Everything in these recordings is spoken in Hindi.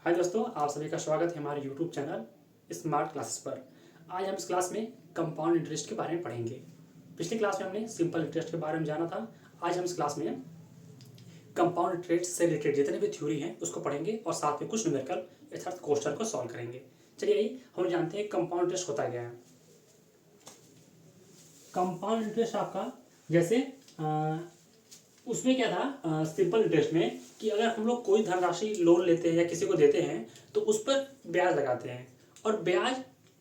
हाय दोस्तों, आप सभी का स्वागत है हमारे यूट्यूब चैनल स्मार्ट क्लासेस पर। आज हम इस क्लास में कंपाउंड इंटरेस्ट के बारे में पढ़ेंगे। पिछली क्लास में हमने सिंपल इंटरेस्ट के बारे में जाना था। आज हम इस क्लास में कंपाउंड इंटरेस्ट से रिलेटेड जितने भी थ्योरी हैं उसको पढ़ेंगे और साथ में कुछ न्यूमेरिकल यथार्थ क्वेश्चन को सॉल्व करेंगे। चलिए आइए हम जानते हैं कंपाउंड इंटरेस्ट होता क्या है। कंपाउंड इंटरेस्ट आपका जैसे उसमें क्या था, सिंपल इंटरेस्ट में कि अगर हम लोग कोई धनराशि लोन लेते हैं या किसी को देते हैं तो उस पर ब्याज लगाते हैं और ब्याज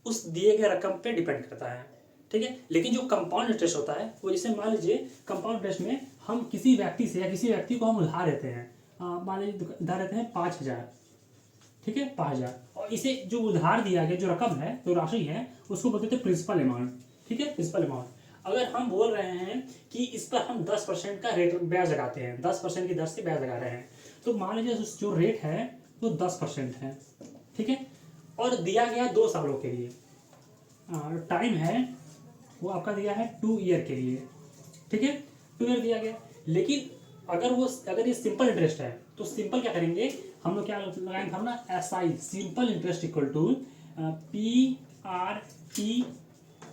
उस दिए गए रकम पे डिपेंड करता है, ठीक है। लेकिन जो कंपाउंड इंटरेस्ट होता है वो जैसे मान लीजिए कंपाउंड इंटरेस्ट में हम किसी व्यक्ति से या किसी व्यक्ति को हम उधार देते हैं, मान लीजिए उधार देते हैं 5,000, ठीक है 5,000, और इसे जो उधार दिया गया जो रकम है जो राशि है उसको बोलते थे प्रिंसिपल अमाउंट, ठीक है प्रिंसिपल अमाउंट। अगर हम बोल रहे हैं कि इस पर हम 10% का रेट ब्याज लगाते हैं, 10% की दर से ब्याज लगा रहे हैं, तो मान लीजिए जो रेट है वो 10% है, ठीक है, और दिया गया 2 सालों के लिए। टाइम है वो आपका दिया है 2 ईयर के लिए, ठीक है 2 ईयर दिया गया। लेकिन अगर ये सिंपल इंटरेस्ट है तो सिंपल क्या करेंगे हम लोग, क्या लगाएंगे हम ना, SI simple interest equal to PRT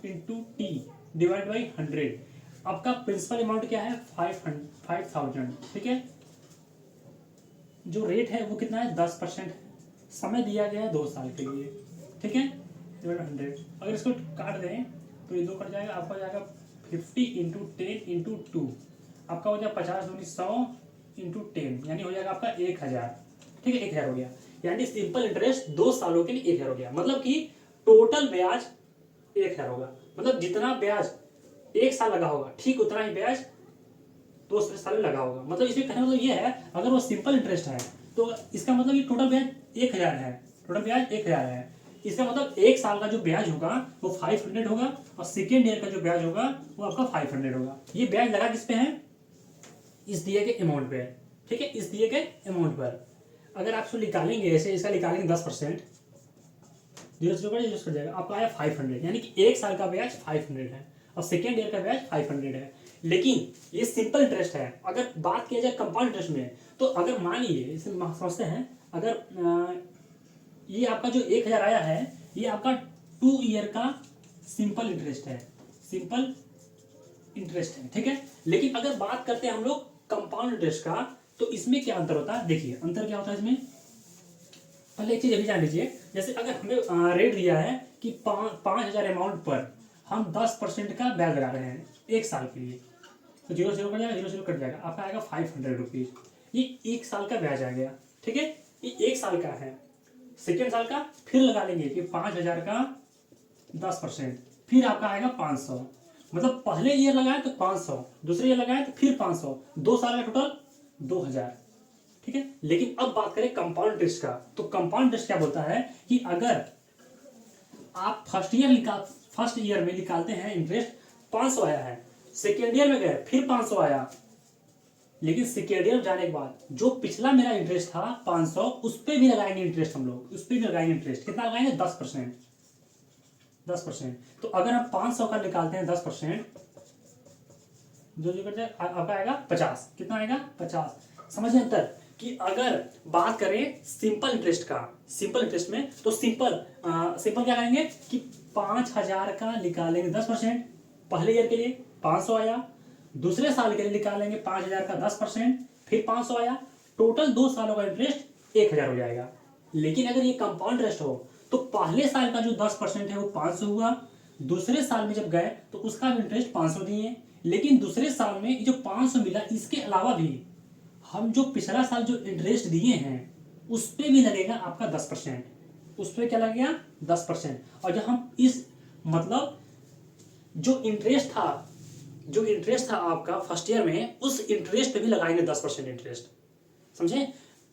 into T divide by 100। आपका प्रिंसिपल अमाउंट क्या है 5,000, ठीक है। जो रेट है वो कितना है 10% है। समय दिया गया है 2 साल के लिए, ठीक है डिवाइड बाई 100। अगर इसको काट दें तो ये 2 कट जाएगा, आपका हो जाएगा 50 इंटू 10 इंटू 2, आपका हो जाएगा 50 दूनी 100 इंटू 10, यानी हो जाएगा आपका 1,000, ठीक है 1,000 हो गया। यानी सिंपल इंटरेस्ट 2 सालों के लिए 1,000 हो गया। मतलब कि टोटल ब्याज 1,000 होगा। मतलब जितना ब्याज 1 साल लगा होगा ठीक उतना ही ब्याज 2 साल में लगा होगा। मतलब इसमें कहने मतलब ये है, अगर वो सिंपल इंटरेस्ट है तो इसका मतलब ये टोटल ब्याज 1,000 है, टोटल ब्याज 1,000 है। इसका मतलब 1 साल का जो ब्याज होगा वो 500 होगा और सेकेंड ईयर का जो ब्याज होगा वो आपका 500 होगा। ये ब्याज लगा किस पे है, इस दिए गए अमाउंट पे, ठीक है इस दिए गए अमाउंट पर। अगर आप इसको निकालेंगे ऐसे, इसका निकालेंगे 10%, 0 कर जाएगा, आपका आया 500, यानी कि 1 साल का ब्याज 500 है और सेकेंड ईयर का ब्याज 500 है। लेकिन ये सिंपल इंटरेस्ट है। अगर बात किया जाए कंपाउंड इंटरेस्ट में तो अगर मान लीजिए इसे समझते हैं, अगर ये आपका जो 1,000 आया है ये आपका 2 ईयर का सिंपल इंटरेस्ट है, सिंपल इंटरेस्ट है, ठीक है। लेकिन अगर बात करते हैं हम लोग कंपाउंड इंटरेस्ट का तो इसमें क्या अंतर होता है, देखिए अंतर क्या होता है इसमें। पहले एक चीज अभी जान लीजिए, जैसे अगर हमें रेट दिया है कि 5,000 अमाउंट पर हम 10% का ब्याज लगा रहे हैं 1 साल के लिए, तो 0 कट जाएगा, 0 कट जाएगा, आपका आएगा 500 रुपीज। ये 1 साल का ब्याज आ गया, ठीक है ये 1 साल का है। सेकेंड साल का फिर लगा लेंगे कि 5,000 का 10%, फिर आपका आएगा 500। मतलब पहले ईयर लगाए तो 500, दूसरे ईयर लगाए तो फिर 500, 2 साल का टोटल 2,000, ठीक है। लेकिन अब बात करें कंपाउंड इंटरेस्ट का, तो कंपाउंड इंटरेस्ट क्या बोलता है कि अगर आप फर्स्ट ईयर में निकालते हैं इंटरेस्ट 500 आया है, सेकेंड ईयर में गए फिर 500 आया, लेकिन सेकेंड ईयर जाने के बाद जो पिछला मेरा इंटरेस्ट था 500 उस पर भी लगाएंगे इंटरेस्ट, हम लोग उस पर भी लगाएंगे इंटरेस्ट। कितना लगाएंगे 10%, 10%। तो अगर आप 500 का निकालते हैं 10%, जो करते हैं आपका आएगा 50। कितना आएगा 50। समझिए अंतर कि अगर बात करें सिंपल इंटरेस्ट का, सिंपल इंटरेस्ट में तो सिंपल क्या करेंगे कि 5,000 का निकालेंगे 10%, पहले ईयर के लिए 500 आया, दूसरे साल के लिए निकालेंगे 5,000 का 10%, फिर 500 आया, टोटल 2 सालों का इंटरेस्ट 1,000 हो जाएगा। लेकिन अगर ये कंपाउंड इंटरेस्ट हो तो पहले साल का जो 10% है वो 500 हुआ, दूसरे साल में जब गए तो उसका भी इंटरेस्ट 500 दिए, लेकिन दूसरे साल में जो 500 मिला इसके अलावा भी हम जो पिछला साल जो इंटरेस्ट दिए हैं उस पर भी लगेगा आपका 10%, उस पर क्या लगेगा 10%। और जब हम इस मतलब जो इंटरेस्ट था आपका फर्स्ट ईयर में उस इंटरेस्ट पे भी लगाएंगे 10% इंटरेस्ट। समझे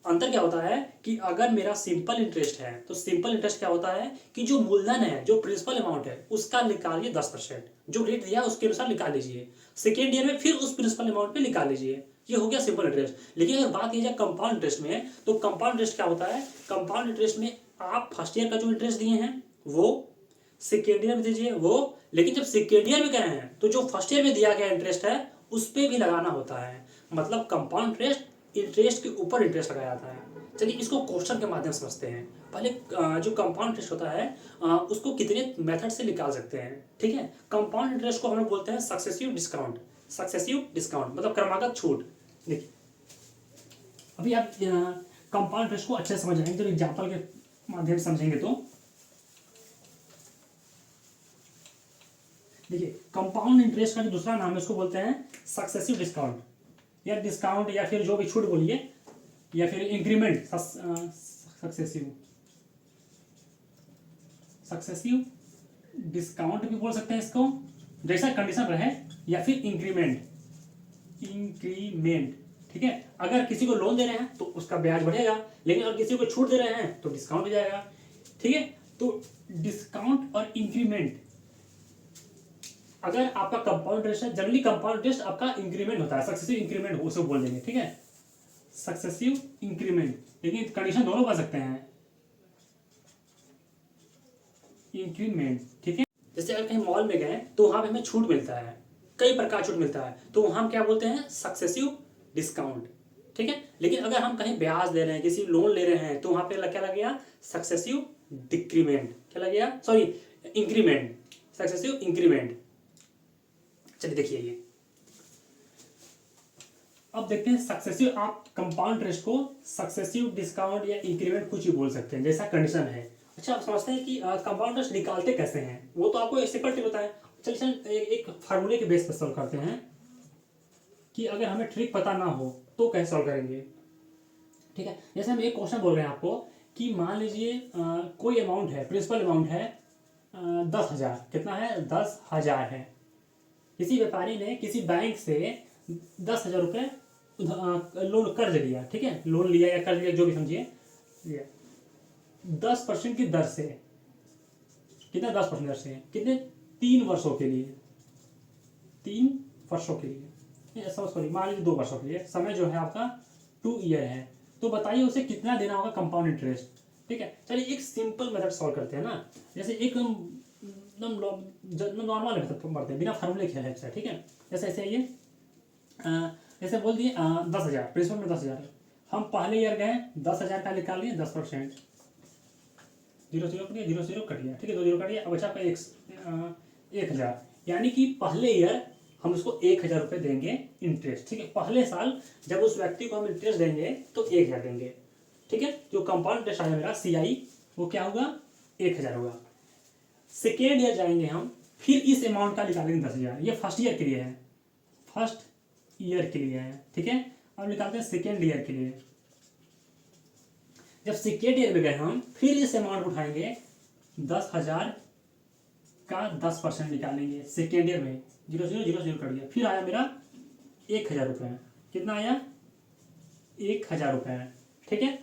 अंतर क्या होता है कि अगर मेरा सिंपल इंटरेस्ट है तो सिंपल इंटरेस्ट क्या होता है कि जो मूलधन है जो प्रिंसिपल अमाउंट है उसका निकालिए 10%, जो रेट दिया उसके अनुसार निकाल लीजिए, सेकेंड ईयर में फिर उस प्रिंसिपल अमाउंट पे निकाल लीजिए, ये हो गया सिंपल इंटरेस्ट। लेकिन अगर बात की जाए कंपाउंड इंटरेस्ट में तो कंपाउंड इंटरेस्ट क्या होता है, कंपाउंड इंटरेस्ट में आप फर्स्ट ईयर का जो इंटरेस्ट दिए हैं वो सेकेंड ईयर में दीजिए वो, लेकिन जब सेकेंड ईयर में गए हैं तो जो फर्स्ट ईयर में दिया गया इंटरेस्ट है उस पर भी लगाना होता है। मतलब कंपाउंड इंटरेस्ट के ऊपर इंटरेस्ट लगाया जाता है। चलिए इसको क्वेश्चन के माध्यम से समझते हैं। पहले जो कंपाउंड इंटरेस्ट होता है उसको कितने मेथड से निकाल सकते हैं, ठीक है। कंपाउंड इंटरेस्ट को हम लोग बोलते हैं सक्सेसिव डिस्काउंट। सक्सेसिव डिस्काउंट मतलब क्रमागत छूट। देखिए अभी आप कंपाउंड इंटरेस्ट को अच्छे से समझ जाएंगे तो एग्जाम्पल के माध्यम से समझेंगे तो देखिए कंपाउंड इंटरेस्ट का जो दूसरा नाम है उसको बोलते हैं सक्सेसिव डिस्काउंट, या डिस्काउंट या फिर जो भी छूट बोलिए, या फिर इंक्रीमेंट। सक्सेसिव सक्सेसिव डिस्काउंट भी बोल सकते हैं इसको, जैसा कंडीशन रहे, या फिर इंक्रीमेंट। इंक्रीमेंट ठीक है। अगर किसी को लोन दे रहे हैं तो उसका ब्याज बढ़ेगा, लेकिन अगर किसी को छूट दे रहे हैं तो डिस्काउंट हो जाएगा, ठीक है। तो डिस्काउंट और इंक्रीमेंट, अगर आपका कंपाउंड इंटरेस्ट है, जनरली कंपाउंड इंटरेस्ट आपका इंक्रीमेंट होता है, सक्सेसिव इंक्रीमेंट उसे बोल देंगे, ठीक है, सक्सेसिव इंक्रीमेंट। लेकिन कंडीशन दोनों कर सकते हैं, इंक्रीमेंट, ठीक है। जैसे अगर कहीं मॉल में गए तो वहां पे हमें छूट मिलता है, कई प्रकार छूट मिलता है, तो वहां हम क्या बोलते हैं, सक्सेसिव डिस्काउंट, ठीक है। लेकिन अगर हम कहीं ब्याज दे रहे हैं, किसी लोन ले रहे हैं, तो वहां पे क्या लग गया, सक्सेसिव डिक्रीमेंट, क्या लग गया, सॉरी इंक्रीमेंट, सक्सेसिव इंक्रीमेंट। चलिए देखिए ये अब देखते हैं सक्सेसिव, आप कंपाउंड इंटरेस्ट को सक्सेसिव डिस्काउंट या इंक्रीमेंट कुछ भी बोल सकते हैं, जैसा कंडीशन है। अच्छा आप समझते हैं कि कंपाउंड इंटरेस्ट निकालते कैसे हैं, वो तो आपको सिंपल ट्रिक होता है। चलिए एक फार्मूले के बेस पर सॉल्व करते हैं कि अगर हमें ट्रिक पता ना हो तो कैसे सॉल्व करेंगे, ठीक है। जैसे हम एक क्वेश्चन बोल रहे हैं आपको कि मान लीजिए कोई अमाउंट है, प्रिंसिपल अमाउंट है 10,000, कितना है, 10,000 है। किसी व्यापारी ने किसी बैंक से 10,000 रुपये लोन कर्ज लिया, ठीक है, लोन लिया या कर्ज लिया जो भी समझिए, लिया 10% की दर से, कितना 10% दर से, कितने, 3 वर्षों के लिए, 3 वर्षों के लिए, सॉरी मान लीजिए 2 वर्षों के लिए, समय जो है आपका 2 ईयर है। तो बताइए उसे कितना देना होगा कंपाउंड इंटरेस्ट, ठीक है। चलिए एक सिंपल मेथड सॉल्व करते हैं ना, जैसे एक नॉर्मल मेथड पढ़ते हैं बिना फार्मूले के हेल्प से, ठीक है। जैसे ऐसे ये जैसे बोल दिए 10,000, प्रिंसिपल में 10,000 है, हम पहले ईयर गए 10,000 का निकाल लिए 10%, 0 कट गया, 0 कट गया, ठीक है, 2 0 कट गया, अब बचा आपका 1,000, यानी कि पहले ईयर हम उसको 1,000 रुपये देंगे इंटरेस्ट, ठीक है। पहले साल जब उस व्यक्ति को हम इंटरेस्ट देंगे तो 1,000 देंगे, ठीक है। जो कंपाउंड इंटरेस्ट आया मेरा CI वो क्या होगा, 1,000 होगा। सेकेंड ईयर जाएंगे हम, फिर इस अमाउंट का निकालेंगे 10,000, ये फर्स्ट ईयर के लिए है, फर्स्ट ईयर के लिए है, ठीक है। अब निकालते हैं सेकेंड ईयर के लिए। जब सेकेंड ईयर में गए हम, फिर इस अमाउंट उठाएंगे, 10,000 का 10% निकालेंगे सेकेंड ईयर में, 0 0 0 0 कट गया, फिर आया मेरा 1,000 रुपये, कितना आया, 1,000 रुपये, ठीक है।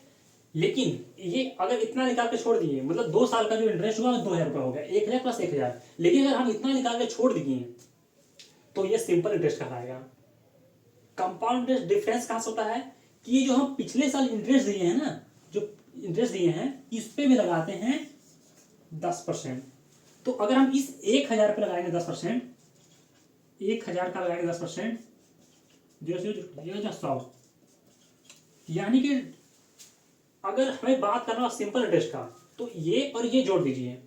लेकिन ये अगर इतना निकाल के छोड़ दिए, मतलब 2 साल का जो इंटरेस्ट हुआ 2,000 रुपये हो गया, 1,000 प्लस 1,000। लेकिन अगर हम इतना निकाल के छोड़ दिए तो ये सिंपल इंटरेस्ट कहलाएगा। कंपाउंड इंटरेस्ट डिफरेंस कहाँ से होता है कि ये जो हम पिछले साल इंटरेस्ट दिए हैं ना, जो इंटरेस्ट दिए हैं इस पे भी लगाते हैं 10%। तो अगर हम इस 1,000 पे लगाएंगे 10%, 1,000 का लगाएंगे 10%, 100, यानी कि अगर हमें बात करना सिंपल इंटरेस्ट का तो ये और ये जोड़ दीजिए।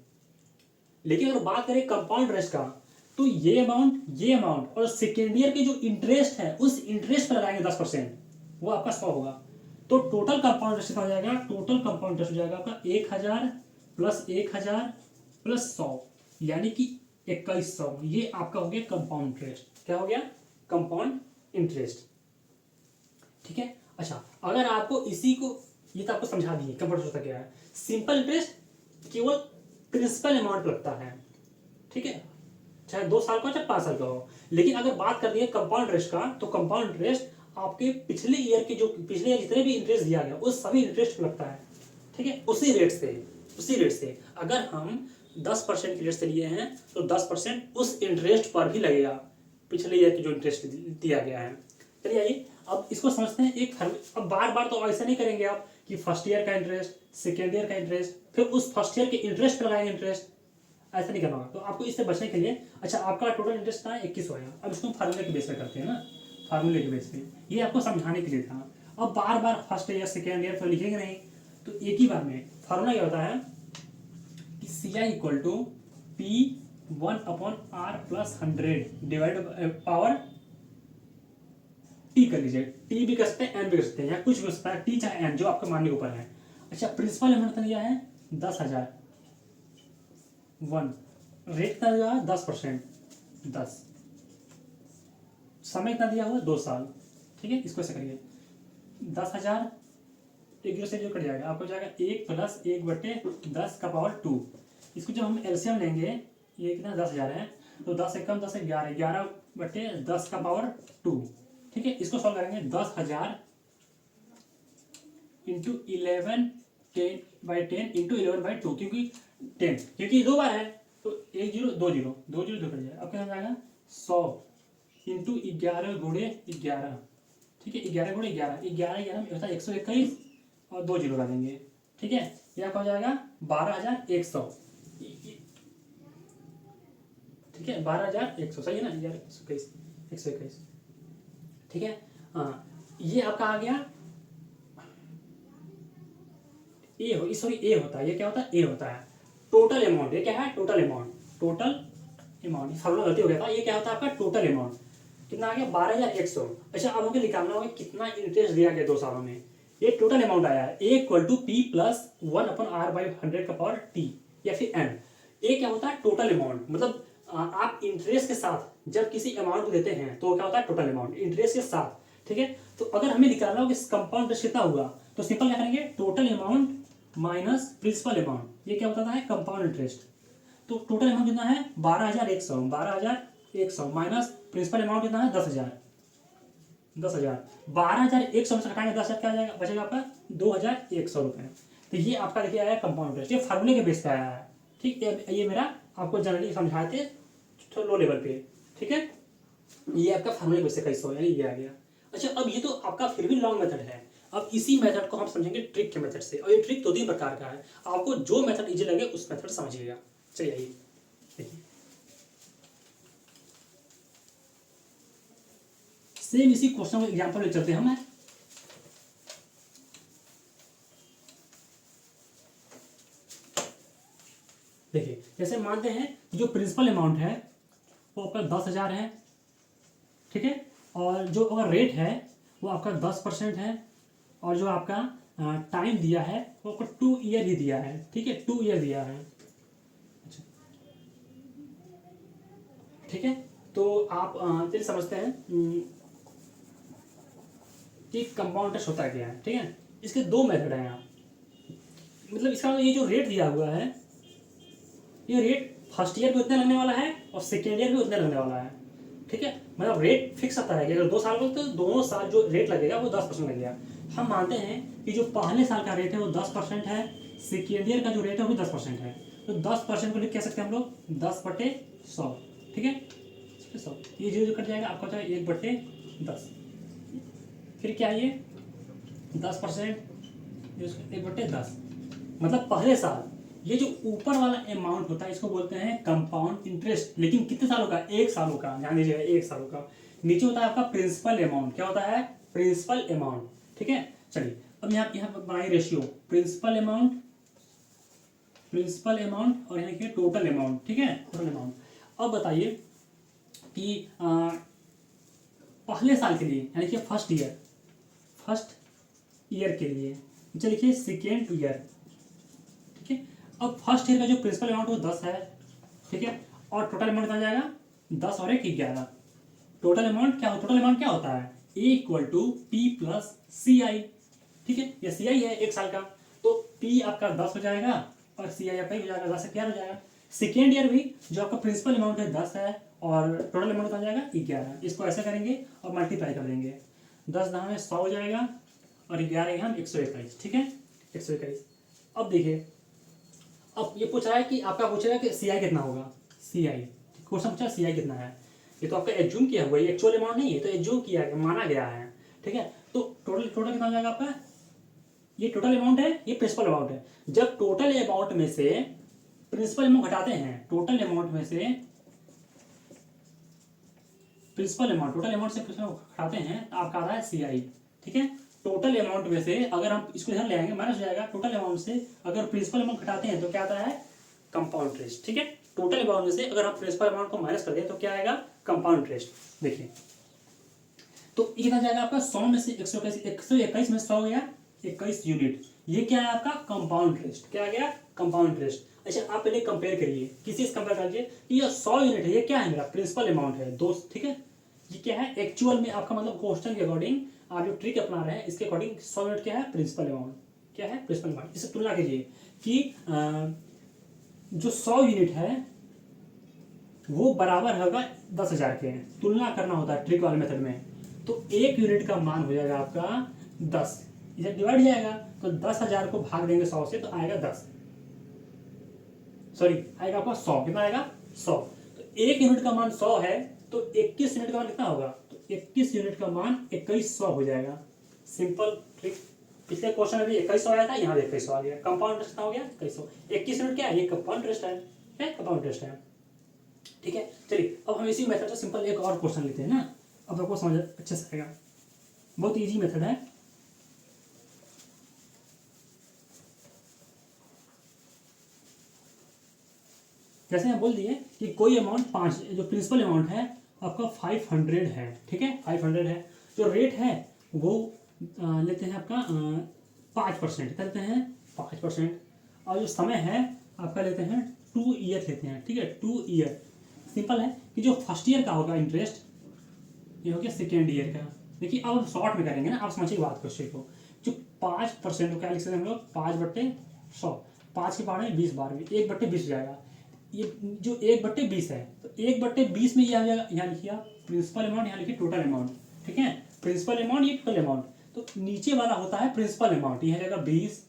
लेकिन अगर बात करें कंपाउंड इंटरेस्ट का तो ये अमाउंट और सेकेंड ईयर के जो इंटरेस्ट है उस इंटरेस्ट पर लगाएंगे 10%, वो आपका 100 होगा। तो टोटल कंपाउंड इंटरेस्ट हो जाएगा, टोटल कंपाउंड इंटरेस्ट हो जाएगा आपका 1,000 प्लस 1,000 प्लस 100, यानी कि 2,100। ये आपका हो गया कंपाउंड इंटरेस्ट। क्या हो गया, कंपाउंड इंटरेस्ट, ठीक है। अच्छा अगर आपको इसी को, ये तो आपको समझा दिए कंपाउंड इंटरेस्ट क्या है। सिंपल इंटरेस्ट केवल प्रिंसिपल अमाउंट लगता है, ठीक है, चाहे 2 साल का हो चाहे 5 साल का हो। लेकिन अगर बात कर दी है कंपाउंड इंटरेस्ट का, तो कंपाउंड इंटरेस्ट आपके पिछले ईयर के जो पिछले ईयर जितने भी इंटरेस्ट दिया गया उस सभी इंटरेस्ट पे लगता है, ठीक है, उसी रेट से। अगर हम 10% की रेट से लिए हैं तो 10% उस इंटरेस्ट पर भी लगेगा, पिछले ईयर की जो इंटरेस्ट दिया गया है। चलिए आइए अब इसको समझते हैं। अब बार बार तो ऐसा नहीं करेंगे आप कि फर्स्ट ईयर का इंटरेस्ट, सेकेंड ईयर का इंटरेस्ट, फिर उस फर्स्ट ईयर के इंटरेस्ट पर लगाएंगे इंटरेस्ट, ऐसा नहीं करना होगा। तो आपको इससे बचने के लिए, अच्छा आपका टोटल इंटरेस्ट था 21 होगा। अब इसको फार्मूले के बेस पे करते हैं ना, फार्मूले के बेस पे, ये आपको समझाने के लिए था। अब बार बार फर्स्ट ईयर सेकेंड ईयर तो लिखेंगे नहीं, तो एक ही बार में फार्मूला क्या होता है कि C I equal to P 1/r+100 divide power T कर लीजिए। टी भी कर सकते हैं, एन भी कर सकते हैं, या कुछ भी हो सकता है, टी चाहे एन, जो आपके मानने के ऊपर है। अच्छा, प्रिंसिपल अमाउंट कितना दिया है 10,000, 1 रेट कितना दिया है 10%, 10 समय कितना दिया हुआ 2 साल। ठीक है, इसको ऐसे करिए 10,000 एक जीरो से जो कट जाएगा, आपको जाएगा 1 + 1/10⁻²। इसको जब हम एलसीएम लेंगे, ये कितना 10,000 है, तो 10 से कम 10 से 11, 11/10⁻²। ठीक है, इसको सॉल्व करेंगे 10,000 इंटू 11/10 इंटू 11/2, क्योंकि 10, क्योंकि 2 बार है तो 1 0 2 0 2 0 2 कट जाएगा। अब क्या जाएगा 100 इंटू 11 गुणे 11। ठीक है, 11 गुणे 11, 11 में होता है 121 और 2 0 डालेंगे। ठीक है, यह क्या हो जाएगा 12,100। ठीक है, 12,100 सही है ना, 121। ठीक है, हाँ, ये आपका आ गया ए हो, सॉरी ए होता है, ये क्या होता है ए होता है टोटल अमाउंट। ये क्या है total amount, total amount, formula गलती हो गया था। ये क्या होता है आपका टोटल अमाउंट, कितना आ गया 12,100। अच्छा, अब हमें निकालना होगा कितना इंटरेस्ट दिया गया 2 सालों में। ये टोटल अमाउंट आया है A equal to P plus 1/r/100 या फिर एन। ये क्या होता है टोटल अमाउंट, मतलब आप इंटरेस्ट के साथ जब किसी अमाउंट को देते हैं तो क्या होता है टोटल अमाउंट इंटरेस्ट के साथ। ठीक है, तो अगर हमें निकालना हो कि कंपाउंड इंटरेस्ट कितना हुआ, तो सिंपल क्या करेंगे total amount minus principal amount. ये क्या बताता है कंपाउंड इंटरेस्ट। तो टोटल अमाउंट कितना है 12,100 माइनस प्रिंसिपल अमाउंट कितना है 10,000। 12,100 में से घटाएंगे 10,000, क्या जाएगा बचेगा आपका 2,100 रुपये। तो ये आपका देखिए आया कंपाउंड इंटरेस्ट, ये फार्मूले के बेस पे आया है। ठीक है, ये मेरा आपको जनरली समझाए थे लो लेवल पे। ठीक है, ये आपका फार्मूले बेस का हिस्सा हो, यानी ये आ गया। अच्छा, अब ये तो आपका फिर भी लॉन्ग मेथड है। अब इसी मेथड को हम समझेंगे ट्रिक के मेथड से, और ये ट्रिक 2-3 प्रकार का है, आपको जो मेथड इजी लगे उस मेथड समझिएगा। चलिए आइए देखिए, सेम इसी क्वेश्चन को एग्जांपल ले चलते हैं हम। देखिए, जैसे मानते हैं जो प्रिंसिपल अमाउंट है वो आपका 10,000 है। ठीक है, और जो अगर रेट है वो आपका 10% है, और जो आपका टाइम दिया है वो आपको 2 ईयर ही दिया है। ठीक है, 2 ईयर दिया है। अच्छा, ठीक है, तो आप चलिए समझते हैं कि कंपाउंड इंटरेस्ट होता क्या है। ठीक है, इसके 2 मेथड हैं यहाँ, मतलब इसका ये जो रेट दिया हुआ है, ये रेट फर्स्ट ईयर भी उतना लगने वाला है और सेकेंड ईयर भी उतना लगने वाला है। ठीक है, मतलब रेट फिक्स आता है कि अगर 2 साल को तो दोनों साल जो रेट लगेगा वो 10% लगेगा। हम मानते हैं कि जो पहले साल का रेट है वो 10% है, सेकेंड ईयर का जो रेट है वो भी 10% है। तो 10% को लिख कह सकते हैं हम लोग 10/100। ठीक है, 100 ये जो कट जाएगा आपका जाएगा 1/10। फिर क्या ये 10% 1/10, मतलब पहले साल ये जो ऊपर वाला अमाउंट होता है इसको बोलते हैं कंपाउंड इंटरेस्ट। लेकिन कितने सालों का 1 सालों का, ध्यान दीजिएगा 1 सालों का। नीचे होता है आपका प्रिंसिपल अमाउंट, क्या होता है प्रिंसिपल अमाउंट। ठीक है, चलिए अब यहाँ पर बनाए रेशियो प्रिंसिपल अमाउंट और यहाँ की टोटल अमाउंट। ठीक है, टोटल अमाउंट। अब बताइए कि पहले साल के लिए यानी कि फर्स्ट ईयर के लिए चलिए लिखिए सेकेंड ईयर। ठीक है, अब फर्स्ट ईयर का जो प्रिंसिपल अमाउंट वो 10 है। ठीक है, और टोटल अमाउंट कितना जाएगा 10 और 1 11। टोटल अमाउंट क्या होता है A equal to P plus सी आई। ठीक है, ये सी आई है 1 साल का, तो पी आपका 10 हो जाएगा और सी आई आपका हो जाएगा 10 से 11 हो जाएगा। सेकेंड ईयर भी जो आपका प्रिंसिपल अमाउंट है 10 है और टोटल अमाउंट आ जाएगा 11। इसको ऐसे करेंगे और मल्टीप्लाई कर देंगे, 10 10 में 100 हो जाएगा और 11 हम 121। ठीक है, 121। अब देखिए, अब ये पूछ रहा है कि आपका पूछ रहा है कि सी आई कितना होगा। सी आई क्वेश्चन पूछा सी आई कितना है, ये तो आपका एज्यूम किया हुआ है, ये एक्चुअल अमाउंट नहीं है, तो एज्यूम किया है, माना गया है। ठीक है, तो टोटल कितना हो जाएगा आपका, ये टोटल अमाउंट है, ये प्रिंसिपल अमाउंट है। जब टोटल अमाउंट में से प्रिंसिपल अमाउंट घटाते हैं, टोटल अमाउंट से प्रिंसिपल अमाउंट से घटाते हैं तो आपका आता है सी आई। ठीक है, टोटल अमाउंट में से अगर हम इसको ध्यान ले आएंगे माइनस हो जाएगा, टोटल अमाउंट से अगर प्रिंसिपल अमाउंट घटाते हैं तो क्या आता है, कंपाउंड इंटरेस्ट। ठीक है, टोटल अमाउंट में से अगर हम प्रिंसिपल अमाउंट को माइनस कर दें तो क्या आएगा, कंपाउंड इंटरेस्ट। देखिए तो ये कितना जाएगा आपका, 100 में से 121 में 100 गया 21 यूनिट, ये क्या है आपका, कंपाउंड इंटरेस्ट। क्या आ गया, कंपाउंड इंटरेस्ट। अच्छा आप पहले कंपेयर करिए, किसी से कंपेयर करिए कि ये 100 यूनिट है, ये क्या है, मेरा प्रिंसिपल अमाउंट है दोस्त। ठीक है, ये क्या है एक्चुअल में आपका, मतलब क्वेश्चन के अकॉर्डिंग आप जो ट्रिक अपना रहे हैं इसके अकॉर्डिंग 100 यूनिट क्या है, प्रिंसिपल अमाउंट। क्या है, प्रिंसिपल अमाउंट। इससे तुलना कीजिए कि जो 100 यूनिट है वो बराबर होगा 10,000 के। तुलना करना होता है ट्रिक वाले मेथड में, तो 1 यूनिट का मान हो जाएगा आपका 10, इसे डिवाइड जाएगा तो 10,000 को भाग देंगे 100 से तो आएगा 10, सॉरी आएगा आपका 100। कितना आएगा, 100। तो 1 यूनिट का मान 100 है तो 21 यूनिट का मान कितना होगा, तो 21 यूनिट का मान 2100 हो जाएगा। Simple trick. पिछले क्वेश्चन में भी 2100 आया था, यहाँ भी 2100 आ गया। कंपाउंड इंटरेस्ट कितना हो गया, 2100। 21 यूनिट क्या है, ये कंपाउंड इंटरेस्ट है, क्या कंपाउंड इंटरेस्ट है। ठीक है, चलिए अब हम इसी मेथड से सिंपल एक और क्वेश्चन लेते हैं ना, अब आपको समझ अच्छे से आएगा, बहुत इजी मेथड है। जैसे हम बोल दिए कि कोई अमाउंट 5, जो प्रिंसिपल अमाउंट है आपका 500 है। ठीक है, 500 है, जो रेट है वो लेते हैं आपका 5%, क्या लेते हैं, 5%। और जो समय है आपका लेते हैं 2 ईयर लेते हैं। ठीक है, 2 ईयर। सिंपल है कि जो फर्स्ट ईयर का होगा इंटरेस्ट, ये हो गया सेकेंड ईयर का। देखिए अब हम शॉर्ट में करेंगे ना, आप समझिए बात क्वेश्चन को। जो 5% को क्या लिख सकते हैं हम लोग, 5/100, 5 के पहाड़ में 20 बार में 1/20 हो जाएगा। ये जो 1/20 है तो 1/20 में ये आ जाएगा, यहाँ लिखिए आप प्रिंसिपल अमाउंट, यहाँ लिखिए टोटल अमाउंट। ठीक है, प्रिंसिपल अमाउंट, ये टोटल अमाउंट। तो नीचे वाला होता है प्रिंसिपल अमाउंट, यह जाएगा 20।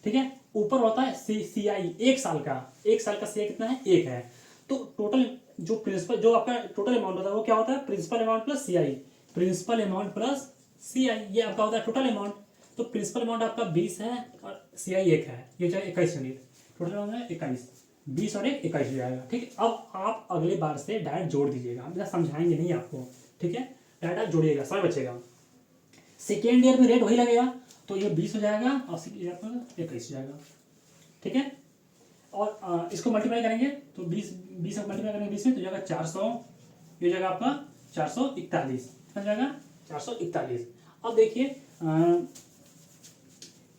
ठीक है, ऊपर होता है CI 1 साल का, 1 साल का CI कितना है, 1 है। तो टोटल जो प्रिंसिपल, जो आपका टोटल अमाउंट होता है वो क्या होता है, principal amount plus CI, principal amount plus CI, ये आपका होता है टोटल अमाउंट। तो प्रिंसिपल अमाउंट आपका 20 है और CI 1 है, ये जाएगा 21 यूनिट, टोटल अमाउंट है 21, 20 और 1 21 हो जाएगा। ठीक है, अब आप अगले बार से डायरेक्ट जोड़ दीजिएगा, हम समझाएंगे नहीं आपको। ठीक है, डायरेक्ट आप जोड़िएगा, समय बचेगा। सेकेंड ईयर में रेट वही लगेगा, तो ये 20 हो जाएगा और सेकेंड ईयर पर 21 हो जाएगा। ठीक है, और इसको मल्टीप्लाई करेंगे तो 20 मल्टीप्लाई करेंगे 20 में तो जाएगा 400, ये जाएगा आपका 441, कितना जाएगा, 441। अब देखिए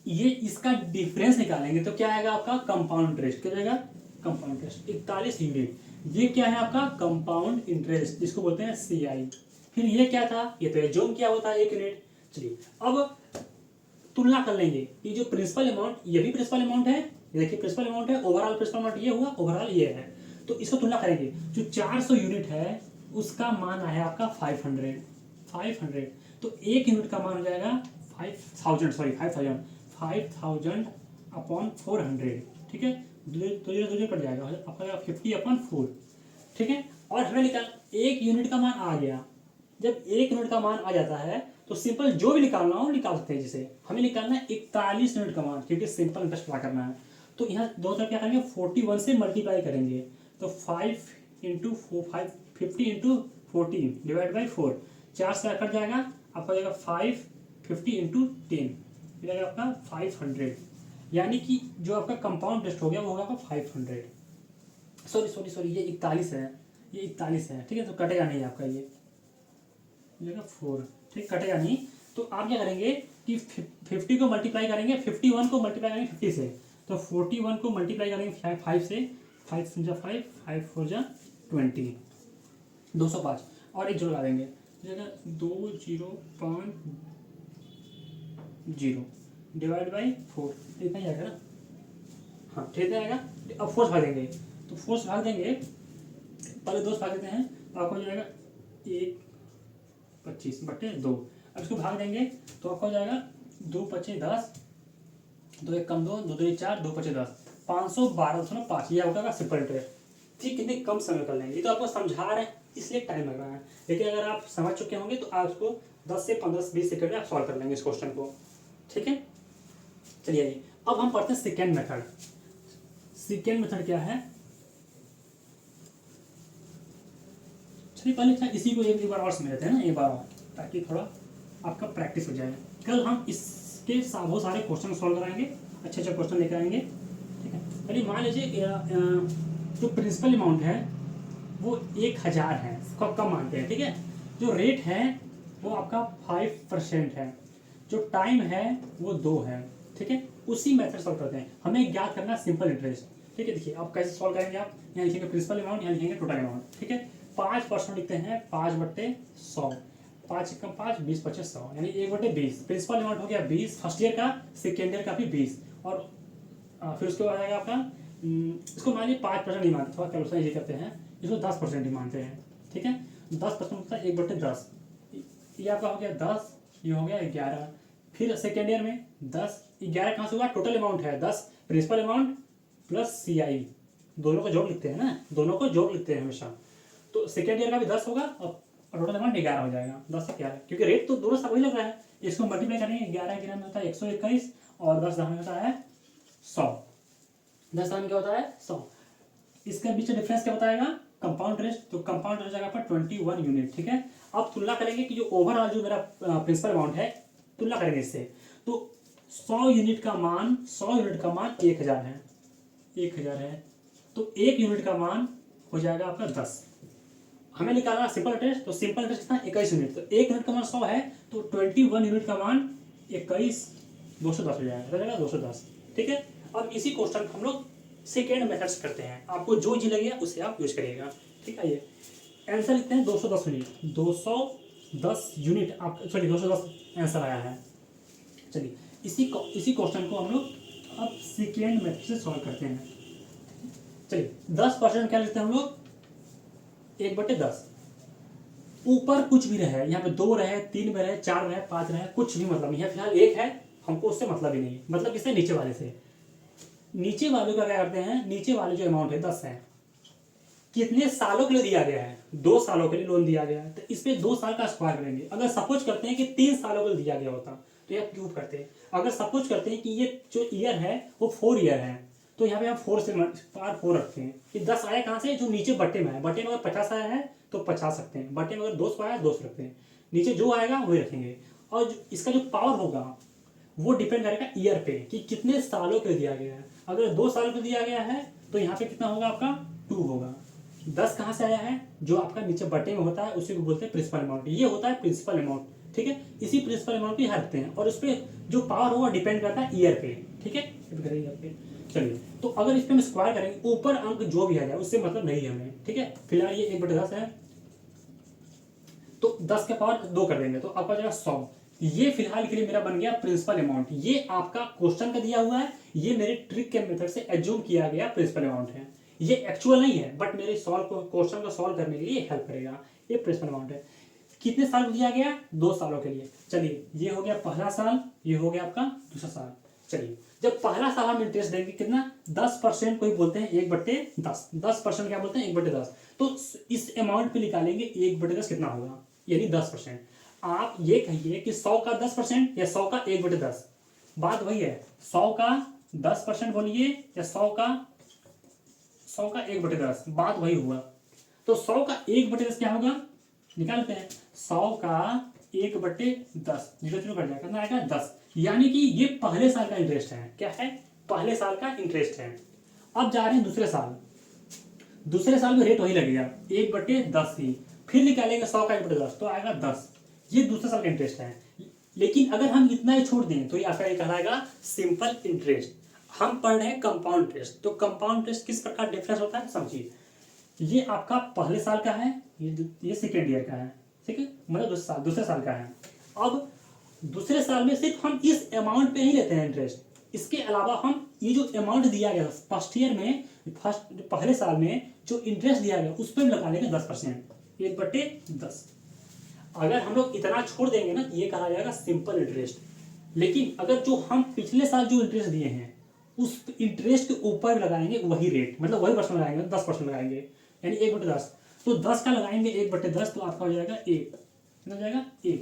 ये इसका डिफरेंस निकालेंगे तो क्या आएगा आपका, कंपाउंड इंटरेस्ट। क्या जाएगा, कंपाउंड इंटरेस्ट 41 यूनिट, ये क्या है आपका कंपाउंड इंटरेस्ट, जिसको बोलते हैं CI। फिर ये क्या था, ये तो एज्यूम किया होता है 1 यूनिट। चलिए अब तुलना कर लेंगे, ये जो प्रिंसिपल अमाउंट, ये भी प्रिंसिपल अमाउंट है, ये देखिए प्रिंसिपल अमाउंट है, ओवरऑल प्रिंसिपल अमाउंट ये हुआ, ओवरऑल ये है। तो इसको तुलना करेंगे, जो 400 यूनिट है उसका मान है आपका 500। तो 1 यूनिट का मान हो जाएगा 5000, सॉरी 5000 अपॉन 400। ठीक है, दो कट जाएगा, आपका 50/4। ठीक है, और हमें निकाल 1 यूनिट का मान आ गया। जब 1 यूनिट का मान आ जाता है तो सिंपल जो भी निकालना हो निकाल सकते हैं। जिसे हमें निकालना है 41 यूनिट का मान, क्योंकि सिंपल इंटरेस्ट पता करना है। तो यहाँ दो तरफ क्या करेंगे, 41 से मल्टीप्लाई करेंगे, तो 5 इंटू 50 इंटू 14 डिवाइड बाई 4, 4 से कट जाएगा, आपका जाएगा 550 इंटू 10, जाएगा आपका 500। यानी कि जो आपका कंपाउंड इंटरेस्ट हो गया वो होगा आपका 500, सॉरी ये 41 है, ये 41 है। ठीक है, तो कटेगा नहीं आपका, ये जगह 4, ठीक, कटेगा नहीं। तो आप क्या करेंगे कि 50 को मल्टीप्लाई करेंगे, 51 को मल्टीप्लाई करेंगे 50 से, तो 41 को मल्टीप्लाई करेंगे 5 से, 5 5 5 4 20, 205 और एक जो लगा देंगे, जगह 2050 डिवाइड बाई 4, इतना ही आएगा ना, हाँ ठीक है आएगा। अब फोर्स भाग देंगे, तो फोर्स भाग देंगे, पहले 2 से भाग देते हैं तो आपको हो जाएगा 1/25/2। अब इसको भाग देंगे तो आपको हो जाएगा 2×5 = 10, 2 1 कम 2, 2 2 4, 2 5 10, 512.5। ये होगा सिंपल इंटरेस्ट। ठीक, कितने कम समय कर लेंगे, ये तो आपको समझा रहे हैं इसलिए टाइम लग रहा है, लेकिन अगर आप समझ चुके होंगे तो आप इसको 10 से 15-20 सेकंड में आप सॉल्व कर लेंगे इस क्वेश्चन को। ठीक है, चलिए आइए अब हम पढ़ते हैं सेकेंड मेथड। सेकेंड मेथड क्या है, चलिए पहले इसी को एक बार और समझ लेते हैं ना, एक बार और, ताकि थोड़ा आपका प्रैक्टिस हो जाए। कल हम इसके बहुत सारे क्वेश्चन सॉल्व कराएंगे, अच्छे अच्छे क्वेश्चन लेकर आएंगे, ठीक है। चलिए मान लीजिए जो प्रिंसिपल अमाउंट है वो 1000 है, इसको कम मानते हैं, ठीक है। जो रेट है वो आपका 5% है, जो टाइम है वो 2 है, ठीक है। उसी मेथड सॉल्व करते हैं, हमें ज्ञात करना सिंपल इंटरेस्ट, ठीक है। देखिए आप कैसे सॉल्व करेंगे, आप यहाँ लिखेंगे प्रिंसिपल अमाउंट, यहाँ लिखेंगे टोटल अमाउंट, ठीक है। 5% लिखते हैं 5/100, 5 एकम 5, 20 25 100, यानी 1/20। प्रिंसिपल अमाउंट हो गया 20 फर्स्ट ईयर का, सेकेंड ईयर का भी 20, और फिर उसके बाद आएगा आपका इसको मान लीजिए 5% नहीं मानते, थोड़ा कैलकुलेशन ये करते हैं, इसको 10% ही मानते हैं, ठीक है। 10% होता है 1/10, ये आपका हो गया 10, ये हो गया 11। फिर सेकेंड ईयर में 10, 11 कहाँ से हुआ, टोटल अमाउंट है 10, प्रिंसिपल अमाउंट प्लस CI, दोनों को जोड़ लिखते हैं ना, दोनों को जोड़ लिखते हैं हमेशा। तो सेकेंड ईयर का भी 10 होगा और टोटल अमाउंट 11 हो जाएगा, 10 से 11, क्योंकि रेट तो दोनों सब वही लग रहा है। इसको मल्टीप्लाई करेंगे, 11 में होता है 121 और 10 में होता है 100, 10 में क्या होता है 100। इसके बीच डिफरेंस क्या बताएगा, कंपाउंड इंटरेस्ट, तो कंपाउंड इंटरेस्ट जाएगा पर 21 यूनिट, ठीक है। अब तुलना करेंगे कि जो ओवरऑल जो मेरा प्रिंसिपल अमाउंट है, तुलना करेंगे इससे, तो 100 यूनिट का मान 1000 है, 1000 है, तो 1 यूनिट का मान हो जाएगा आपका 10। हमें निकालना सिंपल इंटरेस्ट, तो सिंपल इंटरेस्ट कितना 21 यूनिट, तो 1 यूनिट का मान 100 है, तो 21 यूनिट का मान 21 210 हो जाएगा 210, ठीक है। अब इसी क्वेश्चन को हम लोग सेकेंड मेथड्स करते हैं, आपको जो जी लगेगा उसे आप यूज करिएगा, ठीक है। ये आंसर लिखते हैं 210 यूनिट, 210 यूनिट आप, सॉरी 210 आंसर आया है। चलिए इसी क्वेश्चन को हम लोग अब सेकेंड मेथड से सॉल्व करते हैं। चलिए 10% क्या लिखते हैं हम लोग, 1/10, ऊपर कुछ भी रहे, यहाँ पे 2 रहे, 3 में रहे, 4 रहे, 5 रहे, कुछ भी मतलब नहीं है, फिलहाल 1 है, हमको उससे मतलब ही नहीं, मतलब किससे, नीचे वाले से। नीचे वाले का क्या करते हैं, नीचे वाले जो अमाउंट है 10 है, कितने सालों के लिए दिया गया है, 2 सालों के लिए लोन दिया गया है, तो इस पे 2 साल का स्क्वायर करेंगे। अगर सपोज करते हैं कि 3 सालों के लिए दिया गया होता तो यह क्यूब करते हैं। अगर सपोज करते हैं कि ये जो ईयर है वो 4 ईयर है, तो यहाँ पे हम 4 से पार 4 रखते हैं कि 10 आया कहाँ से, जो नीचे बट्टे में है, बट्टे में अगर 50 आया है तो 50 रखते हैं, बट्टे में अगर 200 आया 200 रखते हैं, नीचे जो आएगा वही रखेंगे। और इसका जो पावर होगा वो डिपेंड करेगा ईयर पे कि कितने सालों के लिए दिया गया है। अगर 2 सालों के दिया गया है तो यहाँ पे कितना होगा आपका 2 होगा। 10 कहाँ से आया है, जो आपका नीचे बटे में होता है उसी को बोलते हैं प्रिंसिपल अमाउंट, ये होता है प्रिंसिपल अमाउंट, ठीक है। इसी प्रिंसिपल अमाउंट को यहाँ रखते हैं और उस पर जो पावर होगा डिपेंड करता है ईयर पे, ठीक है। चलिए तो अगर इस पर हम स्क्वायर करेंगे, ऊपर अंक जो भी आ जाए उससे मतलब नहीं है हमें, ठीक है। फिलहाल ये 1/10 है, तो 10 के पावर 2 कर देंगे तो आपका जाएगा 100। ये फिलहाल के लिए मेरा बन गया प्रिंसिपल अमाउंट। ये आपका क्वेश्चन का दिया हुआ है, ये मेरे ट्रिक के मेथड से एज्यूम किया गया प्रिंसिपल अमाउंट है। ये एक्चुअल नहीं है बट मेरे क्वेश्चन को सॉल्व करने के लिए हेल्प करेगा। ये प्रिंसिपल अमाउंट है। कितने साल को दिया गया, 2 सालों के लिए। चलिए ये हो गया पहला साल, ये हो गया आपका दूसरा साल। चलिए जब पहला साल हम इंटरेस्ट देंगे कितना, 10%, कोई बोलते हैं 1/10, 10% क्या बोलते हैं 1/10, तो इस अमाउंट पे निकालेंगे 1/10 कितना होगा, यानी 10%। आप ये कहिए कि 100 का 10% या 100 का 1/10, बात वही है। 100 का 10% बोलिए या 100 का 1/10, बात वही हुआ। तो 100 का 1/10 क्या होगा, निकालते हैं। 100 का 1/10 जीरो जीरो कट जाएगा, कितना आएगा 10, यानी कि ये पहले साल का इंटरेस्ट है। क्या है, पहले साल का इंटरेस्ट है। अब जा रहे हैं दूसरे साल, दूसरे साल में रेट वही लगेगा 1/10 ही, फिर निकालेंगे 100 का 1/10 तो आएगा 10। ये दूसरे साल का इंटरेस्ट है। लेकिन अगर हम इतना ही छोड़ दें तो ये आपका कहलाएगा सिंपल इंटरेस्ट। हम पढ़ रहे हैं कंपाउंड इंटरेस्ट, तो कंपाउंड इंटरेस्ट किस प्रकार डिफरेंस होता है समझिए। ये आपका पहले साल का है, ये सेकेंड ईयर का है, ठीक है, मतलब दूसरे साल का है। अब दूसरे साल में सिर्फ हम इस अमाउंट पे ही लेते हैं इंटरेस्ट, इसके अलावा हम ये जो अमाउंट दिया गया फर्स्ट ईयर में, पहले साल में जो इंटरेस्ट दिया गया उस पर लगा देंगे 10%, 1/10। अगर हम लोग इतना छोड़ देंगे ना, ये कहा जाएगा सिंपल इंटरेस्ट। लेकिन अगर जो हम पिछले साल जो इंटरेस्ट दिए हैं उस इंटरेस्ट के ऊपर लगाएंगे वही रेट, मतलब वही परसेंट लगाएंगे, 10% लगाएंगे, यानी 1/10। तो 10 का लगाएंगे 1/10 तो आपका हो जाएगा 1, कितना हो जाएगा 1।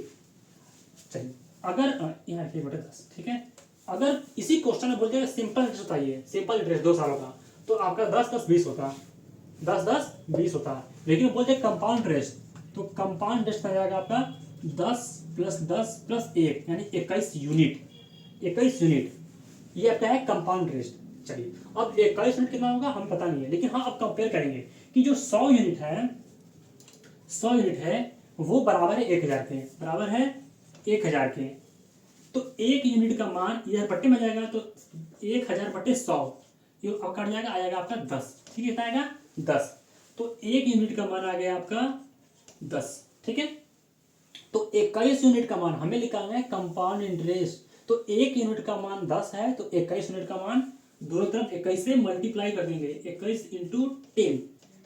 चलिए अगर यहाँ 1/10, ठीक है। अगर इसी क्वेश्चन में बोल दिया सिंपल इंटरेस्ट बताइए, सिंपल इंटरेस्ट 2 सालों का, तो आपका 10-10-20 होता, 10-10-20 होता। लेकिन बोलते कंपाउंड इंटरेस्ट, तो कंपाउंड इंटरेस्ट आ जाएगा आपका 10 प्लस 10 प्लस 1 यानी 21 यूनिट, 21 यूनिट ये आपका है कंपाउंड इंटरेस्ट। चलिए अब 21 यूनिट कितना होगा हमें पता नहीं है, लेकिन हाँ अब कंपेयर करेंगे कि जो 100 यूनिट है, 100 यूनिट है वो बराबर है 1000 के, बराबर है 1000 के। तो 1 यूनिट का मान यह बट्टे में जाएगा तो 1000 बट्टे 100, ये अब कट जाएगा, आएगा आपका 10। ठीक है, कितना आएगा 10। तो 1 यूनिट का मान आ गया आपका 10। ठीक है, तो 21 यूनिट का मान हमें निकालना है कंपाउंड इंटरेस्ट। तो 1 यूनिट का मान 10 है तो 21 यूनिट का मान दोनों तरफ 21 से मल्टीप्लाई कर देंगे, 21 इंटू 10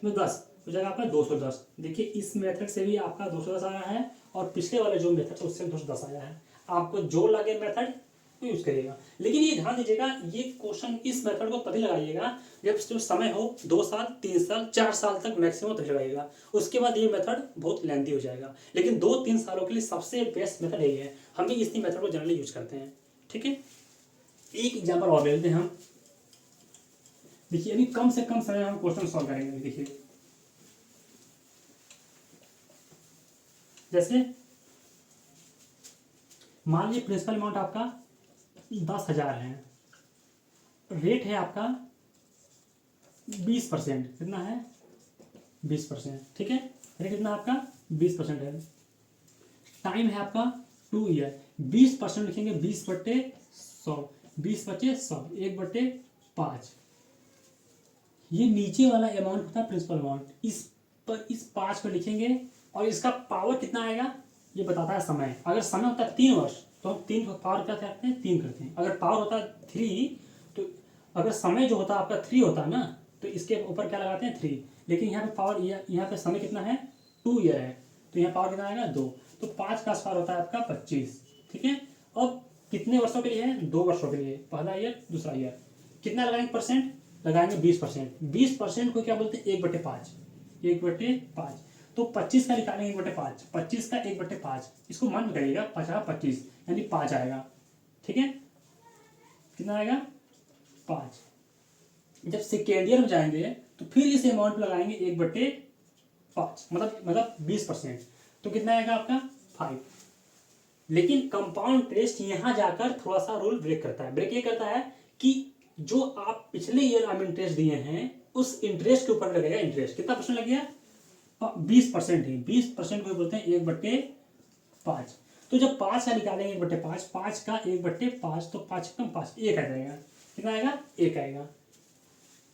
में 10 हो जाएगा आपका 210। देखिए इस मेथड से भी आपका 210 आया है और पिछले वाले जो मेथड उससे 210 आया है। आपको जो लगे मेथड वो यूज करिएगा, लेकिन ये ध्यान दीजिएगा ये क्वेश्चन इस मेथड को तभी लगाइएगा जब जो समय हो 2 साल 3 साल 4 साल तक मैक्सिमम तभी लगाइएगा, उसके बाद ये मेथड बहुत लेंथी हो जाएगा। लेकिन 2-3 सालों के लिए सबसे बेस्ट मेथड यही है, हम भी इसी मेथड को जनरली यूज करते हैं। ठीक है, एक एग्जाम्पल और ले लेते हैं हम। देखिए अभी कम से कम समय हम क्वेश्चन सॉल्व करेंगे। देखिए जैसे मान लीजिए प्रिंसिपल अमाउंट आपका 10,000 है, रेट है आपका 20%, कितना है 20%। ठीक है, रेट कितना आपका 20% है, टाइम है आपका 2 ईयर। 20% लिखेंगे 20/100, 20/100 1/5। ये नीचे वाला अमाउंट होता है प्रिंसिपल अमाउंट, इस 5 पर लिखेंगे और इसका पावर कितना आएगा ये बताता है समय। अगर समय होता है 3 वर्ष तो हम 3 को पावर क्या करते हैं 3 करते हैं। अगर पावर होता है 3 तो अगर समय जो होता है आपका 3 होता है ना तो इसके ऊपर क्या लगाते हैं 3, लेकिन यहाँ पे पावर यहाँ पे समय कितना है 2 ईयर है तो यहाँ पावर कितना आएगा 2, तो 5 का स्क्वायर होता है आपका 25। ठीक है, अब कितने वर्षों के लिए है 2 वर्षों के लिए, पहला ईयर दूसरा ईयर। कितना लगाएंगे परसेंट, लगाएंगे 20%। 20% को क्या बोलते हैं 1/5, 1/5। तो 25 का निकालेंगे 1/5, 25 का 1/5, इसको मान में करिएगा 50-25 यानी 5 आएगा। ठीक है, कितना आएगा 5। जब सेकेंड ईयर में जाएंगे तो फिर इस अमाउंट में लगाएंगे 1/5 मतलब 20%, तो कितना आएगा आपका 5। लेकिन कंपाउंड इंटरेस्ट यहां जाकर थोड़ा सा रूल ब्रेक करता है। ब्रेक ये करता है कि जो आप पिछले ईयर आप इंटरेस्ट दिए हैं उस इंटरेस्ट के ऊपर लगेगा इंटरेस्ट। कितना परसेंट लगेगा 20% ही, 20% को बोलते हैं 1/5। तो जब 5 का निकालेंगे 1/5, 5 का 1/5 तो 5 कम 5 1 आ जाएगा, कितना आएगा 1 आएगा।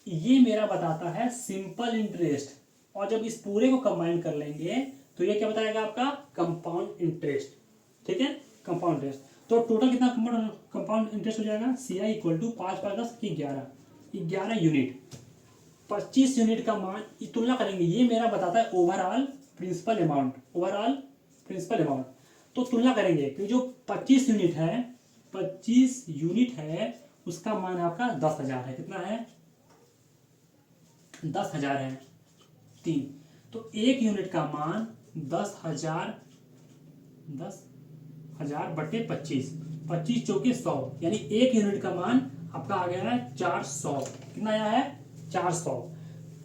ये मेरा बताता है सिंपल इंटरेस्ट, और जब इस पूरे को कंबाइन कर लेंगे तो ये क्या बताएगा आपका कंपाउंड इंटरेस्ट। ठीक है, कंपाउंड इंटरेस्ट। तो टोटल कितना कंपाउंड इंटरेस्ट हो जाएगा CI = 5/10 की 11 यूनिट। 25 यूनिट का मान तुलना करेंगे, ये मेरा बताता है overall principal amount, overall principal amount. तो तुलना करेंगे कि जो 25 यूनिट है, 25 यूनिट है उसका मान आपका 10,000 है। कितना है 10,000 है 3, तो 1 यूनिट का मान 10,000 बटे 25, 25 चौके 100 यानी 1 यूनिट का मान आपका आ गया है 400। कितना आया है 400।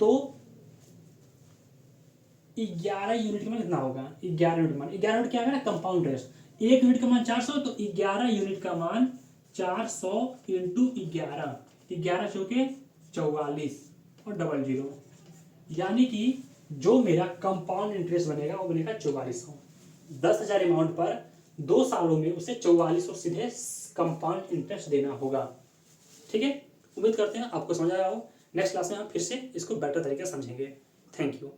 तो 11 यूनिट का मान कितना होगा 11 यूनिट मान, 11 यूनिट क्या है ना कंपाउंड इंटरेस्ट। 1 यूनिट का मान 400 तो 11 यूनिट का मान 400 इंटू 11, 11 चौके 44 और 00, यानी कि जो मेरा कंपाउंड इंटरेस्ट बनेगा वो बनेगा 4400। 10,000 अमाउंट पर 2 सालों में उसे 4400 सीधे कंपाउंड इंटरेस्ट देना होगा। ठीक है, उम्मीद करते हैं आपको समझ आया हो। नेक्स्ट क्लास में हम फिर से इसको बेटर तरीके से समझेंगे। Thank you.